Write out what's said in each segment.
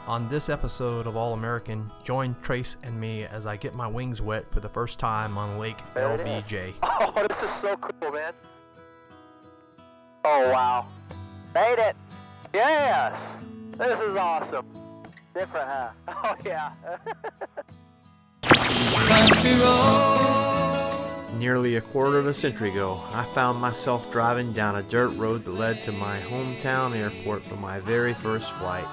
On this episode of All American, join Trace and me as I get my wings wet for the first time on Lake LBJ. Oh, this is so cool, man. Oh, wow. Made it. Yes. This is awesome. Different, huh? Oh, yeah. Nearly a quarter of a century ago, I found myself driving down a dirt road that led to my hometown airport for my very first flight.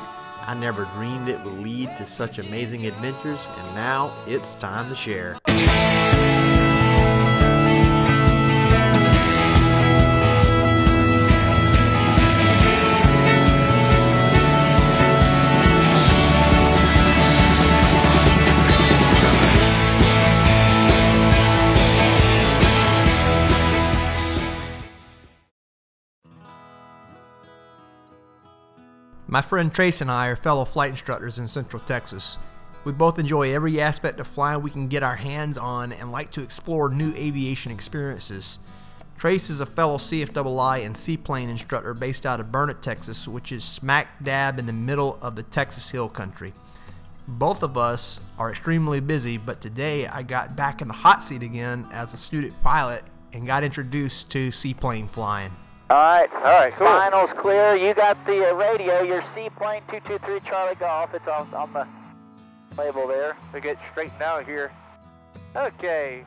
I never dreamed it would lead to such amazing adventures, and now it's time to share. My friend Trace and I are fellow flight instructors in Central Texas. We both enjoy every aspect of flying we can get our hands on and like to explore new aviation experiences. Trace is a fellow CFII and Seaplane instructor based out of Burnet, Texas, which is smack dab in the middle of the Texas Hill Country. Both of us are extremely busy, but today I got back in the hot seat again as a student pilot and got introduced to seaplane flying. All right, cool. Finals clear. You got the radio, your Seaplane 223 Charlie Golf. It's on the label there. We get straightened out here. Okay.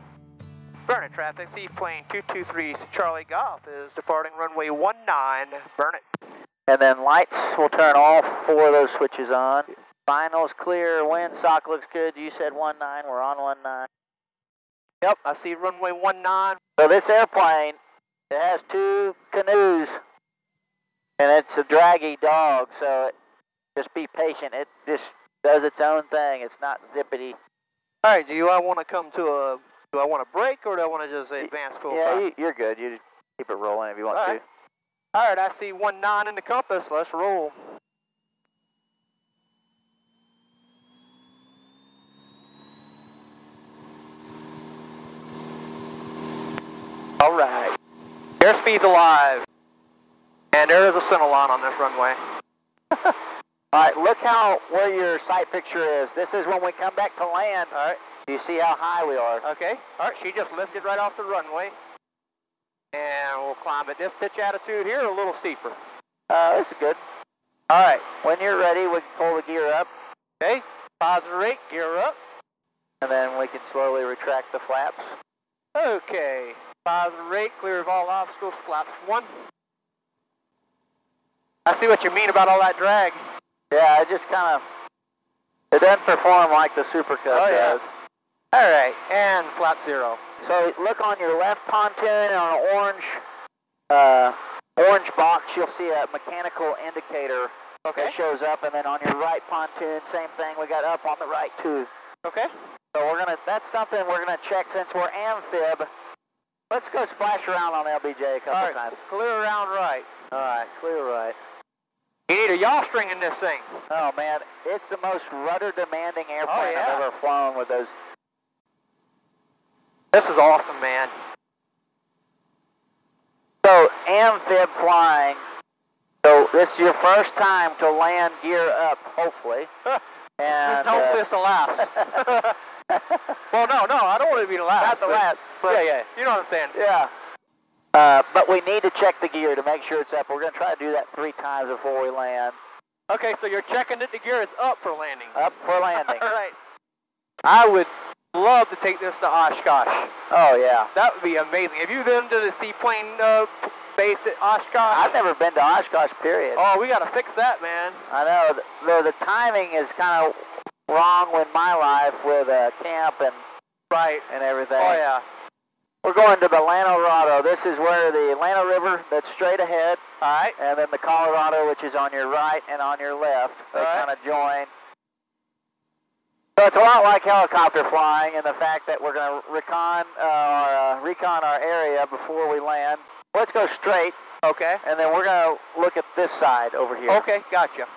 Burnet traffic, Seaplane 223 Charlie Golf is departing runway 19, Burnet. And then lights, we'll turn all four of those switches on. Finals clear, wind sock looks good. You said 19, we're on 19. Yep, I see runway 19. So this airplane, it has two canoes, and it's a draggy dog, so just be patient. It just does its own thing. It's not zippity. All right, do I want to come to a, do I want to break, or do I want to just advance full time? Yeah, you're good. You just keep it rolling if you want to. All right, I see 19 in the compass. Let's roll. All right. Airspeed's alive. And there is a center line on this runway. Alright, look where your sight picture is. This is when we come back to land. Alright. Do you see how high we are? Okay. Alright, she just lifted right off the runway. And we'll climb at this pitch attitude here, a little steeper. This is good. Alright, when you're ready, we can pull the gear up. Okay. Positive rate, gear up. And then we can slowly retract the flaps. Okay. Positive rate, clear of all obstacles, flaps 1. I see what you mean about all that drag. Yeah, it just kind of, it doesn't perform like the Super Cub does. All right, and flap 0. So look on your left pontoon on an orange box, you'll see a mechanical indicator that shows up, and then on your right pontoon, same thing, we got up on the right too. Okay. So that's something we're gonna check since we're amphib. Let's go splash around on LBJ a couple times. Clear around right. All right, clear right. You need a yaw string in this thing. Oh, man. It's the most rudder-demanding airplane I've ever flown with those. This is awesome, man. So, amphib flying. So, this is your first time to land gear up, hopefully. And hope this will last. Well, no, I don't want it to be the last. Not the last. But yeah, you know what I'm saying. Yeah. But we need to check the gear to make sure it's up. We're going to try to do that 3 times before we land. Okay, so you're checking that the gear is up for landing. Up for landing. All right. I would love to take this to Oshkosh. Oh, yeah. That would be amazing. Have you been to the seaplane base at Oshkosh? I've never been to Oshkosh, period. Oh, we got to fix that, man. I know. The timing is kind of wrong with my life with camp and and everything. Oh, yeah. We're going to the Llano. This is where the Llano River, that's straight ahead. All right. And then the Colorado, which is on your right and on your left. They kind of join. So it's a lot like helicopter flying in the fact that we're going to recon our area before we land. Let's go straight. Okay. And then we're going to look at this side over here. Okay, gotcha.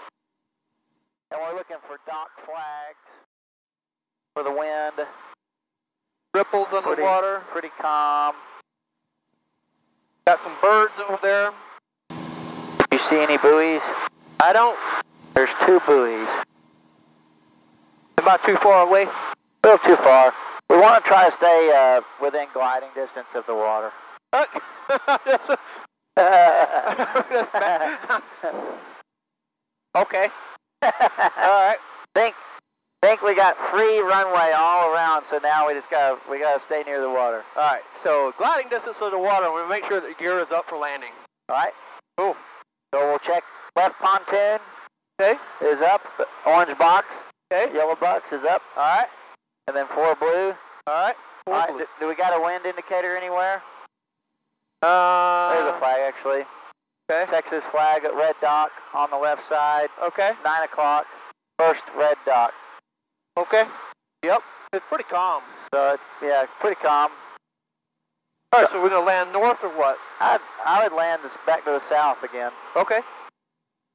And we're looking for dock flags for the wind. Ripples on the water. Pretty calm. Got some birds over there. You see any buoys? I don't. There's 2 buoys. about too far away? A little too far. We want to try to stay within gliding distance of the water. Okay. All right. Think we got free runway all around, so now we gotta stay near the water. All right. So gliding distance of the water, we make sure that gear is up for landing. All right. Cool. So we'll check left pontoon. Okay. Is up. Orange box. Okay. Yellow box is up. All right. And then 4 blue. All right. All right. Do we got a wind indicator anywhere? There's a flag actually. Okay. Texas flag at red dock on the left side. Okay. 9 o'clock. First red dock. Okay. Yep. It's pretty calm. So yeah, pretty calm. All right. So we're gonna land north or what? I would land this back to the south again. Okay.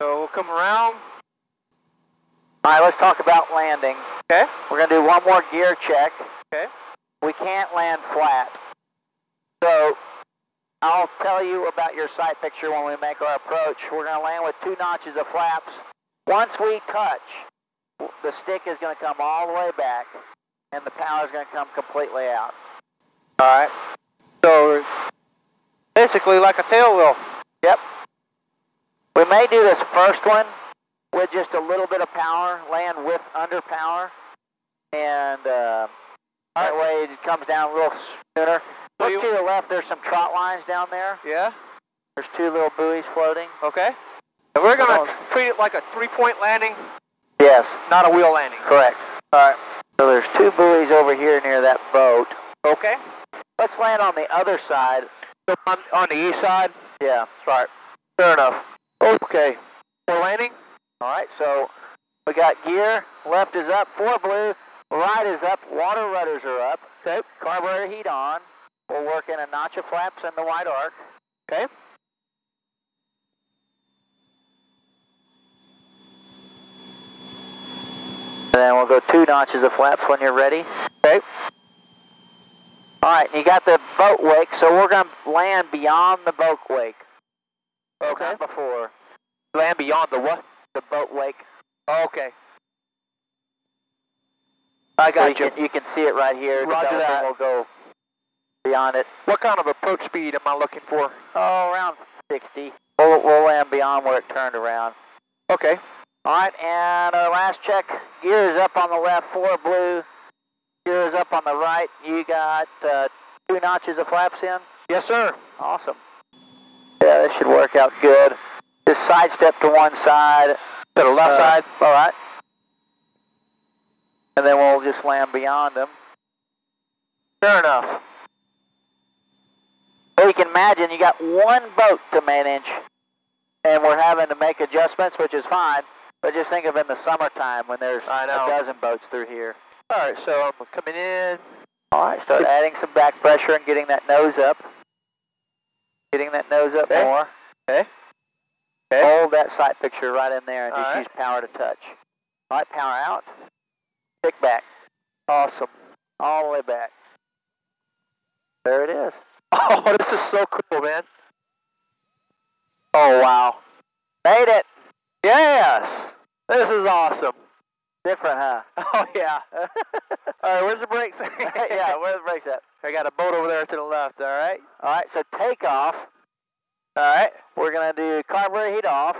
So we'll come around. All right. Let's talk about landing. Okay. We're gonna do one more gear check. Okay. We can't land flat. So I'll tell you about your sight picture when we make our approach. We're going to land with 2 notches of flaps. Once we touch, the stick is going to come all the way back, and the power is going to come completely out. All right. So basically like a tail wheel. Yep. We may do this first one with just a little bit of power, land with under power, and that way it comes down a little sooner. Look to the left, there's some trot lines down there. Yeah. There's 2 little buoys floating. Okay. And we're going to treat it like a 3-point landing? Yes. Not a wheel landing? Correct. All right. So there's 2 buoys over here near that boat. Okay. Let's land on the other side. So on the east side? Yeah. Right. Fair enough. Okay. We're landing? All right, so we got gear. Left is up, 4 blue. Right is up, water rudders are up. Okay. Carburetor heat on. We'll work in a notch of flaps and the wide arc. Okay. And then we'll go 2 notches of flaps when you're ready. Okay. All right, you got the boat wake, so we're going to land beyond the boat wake. Okay. Not before. Land beyond the what? The boat wake. Okay. I got so you can see it right here. Roger that. We'll go beyond it. What kind of approach speed am I looking for? Oh, around 60. We'll land beyond where it turned around. Okay. All right, and our last check. Gear is up on the left, 4 blue. Gear is up on the right. You got 2 notches of flaps in? Yes, sir. Awesome. Yeah, this should work out good. Just sidestep to one side. To the left side? All right. And then we'll just land beyond them. Fair enough. So you can imagine you got 1 boat to manage, and we're having to make adjustments, which is fine. But just think of in the summertime when there's a dozen boats through here. All right, so I'm coming in. All right, start adding some back pressure and getting that nose up. Getting that nose up more. Okay. Hold that sight picture right in there and just right. use power to touch. All right, power out. Kick back. Awesome. All the way back. There it is. Oh, this is so cool, man. Oh, wow. Made it. Yes. This is awesome. Different, huh? Oh, yeah. All right, where's the brakes? Yeah, where's the brakes at? I got a boat over there to the left, all right? All right, so takeoff. All right. We're going to do carburetor heat off.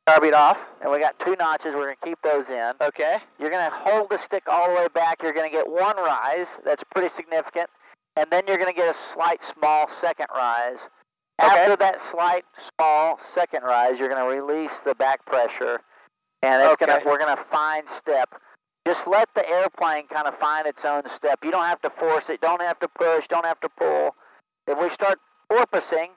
Carburetor off. And we got 2 notches. We're going to keep those in. Okay. You're going to hold the stick all the way back. You're going to get 1 rise. That's pretty significant. And then you're going to get a slight, small second rise. Okay. After that slight, small second rise, you're going to release the back pressure. And it's we're going to fine step. Just let the airplane kind of find its own step. You don't have to force it. Don't have to push. Don't have to pull. If we start porpoising,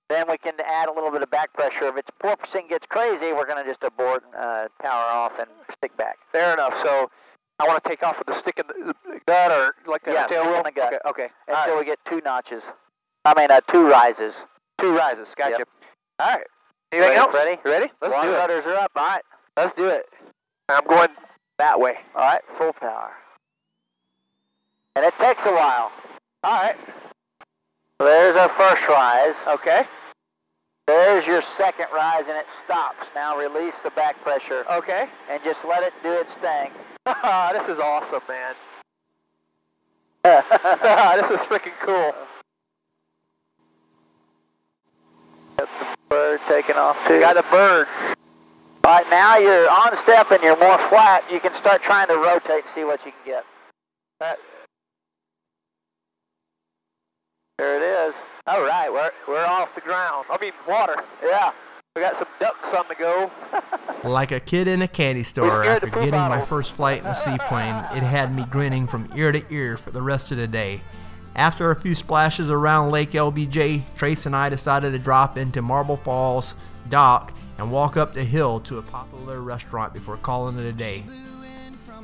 then we can add a little bit of back pressure. If its porpoising gets crazy, we're going to just abort, power off, and stick back. Fair enough. So I want to take off with the stick in the gut or like a tail wheel? In the gut. Okay. Until we get 2 notches. 2 rises. 2 rises. Gotcha. Yep. All right. Anything else? Ready? You ready? Let's do it. Rudders are up. All right. Let's do it. I'm going that way. All right. Full power. And it takes a while. All right. So there's our first rise. Okay. There's your second rise, and it stops. Now release the back pressure. Okay. And just let it do its thing. This is awesome, man. This is freaking cool. Got the bird taking off too. Got a bird. All right, now you're on step and you're more flat. You can start trying to rotate and see what you can get. There it is. All right, we're off the ground. I mean, water. Yeah. We got some ducks on the go. Like a kid in a candy store after getting my first flight in the seaplane, it had me grinning from ear to ear for the rest of the day. After a few splashes around Lake LBJ, Trace and I decided to drop into Marble Falls, dock, and walk up the hill to a popular restaurant before calling it a day.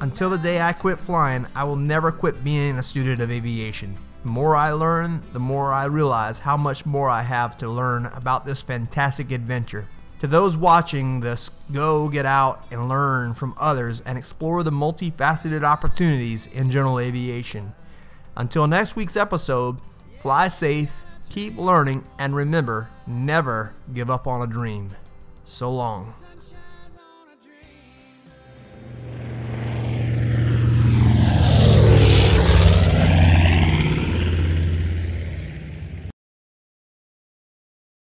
Until the day I quit flying, I will never quit being a student of aviation. The more I learn, the more I realize how much more I have to learn about this fantastic adventure. To those watching this, go get out and learn from others and explore the multifaceted opportunities in general aviation. Until next week's episode, fly safe, keep learning, and remember, never give up on a dream. So long.